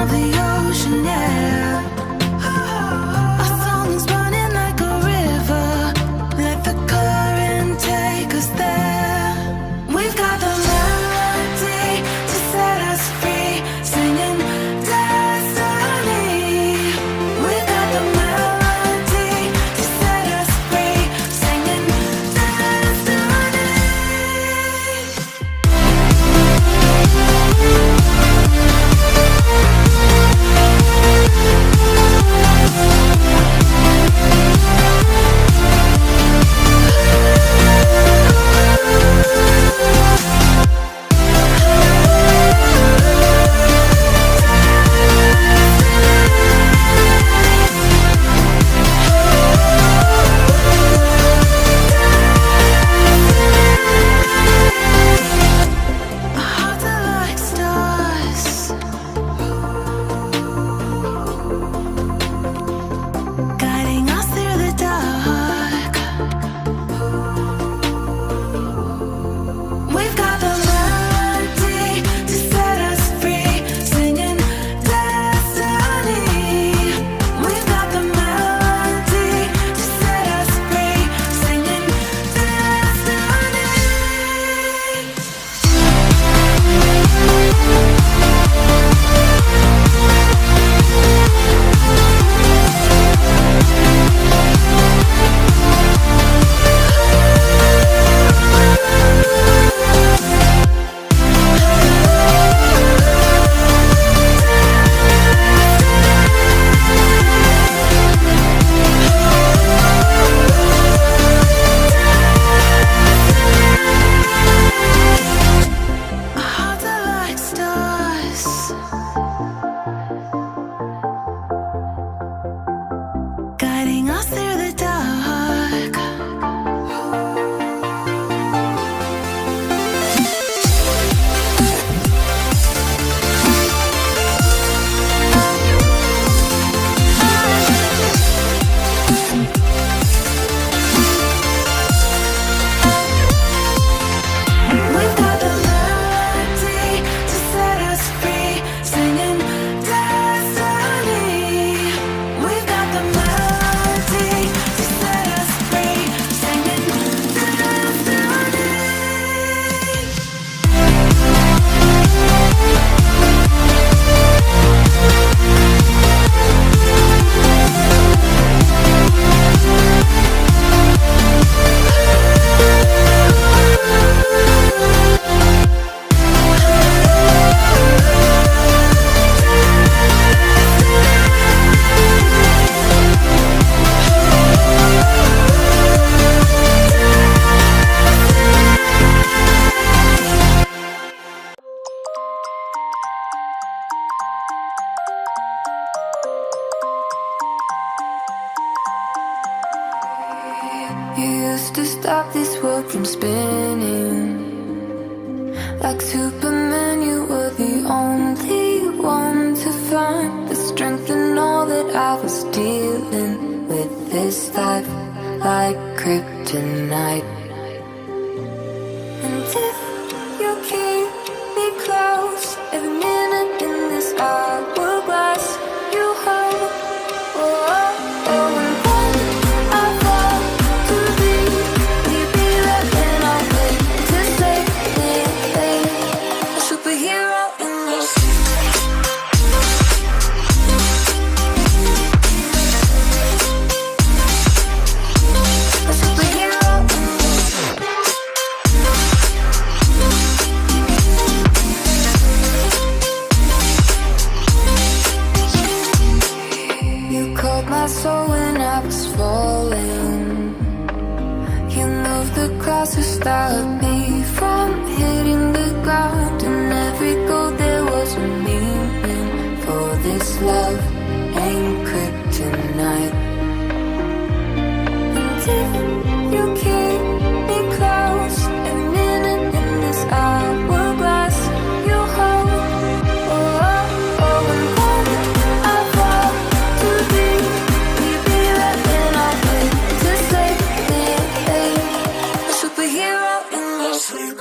of the ocean, yeah. Our song is running like a river. Let the current take us there. We've got the melody to set us free, singing destiny. We've got the melody to set us free, singing destiny. Our hearts are like stars, guiding us through the dark. We've got the melody to set us free, singing destiny. We've got the melody to set us free, singing destiny. Our hearts are like stars, guiding us through the dark. We've got the melody to set us free, singing destiny. We've got the melody to set us free, singing destiny. You used to stop this world from spinning. Like Superman, you were the only one to find the strength in all that I was dealing with. This life like kryptonite. And if you keep me close, every minute in this hourglass you hold. Oh, oh, oh, and when I fall to leave, will you be there when I wait to save me? A superhero in your sleep. A superhero in your sleep. You caught my soul when I was falling. You moved the clouds to stop me from hitting the ground. And every goal there was a meaning. For this love ain't kryptonite. And if you keep me close, every minute in this hourglass you hold. Oh, oh, oh, and when I fall to leave, will you be there when I wait to save me? A superhero in your sleep.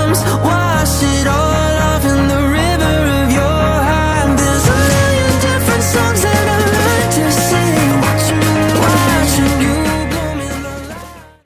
arms.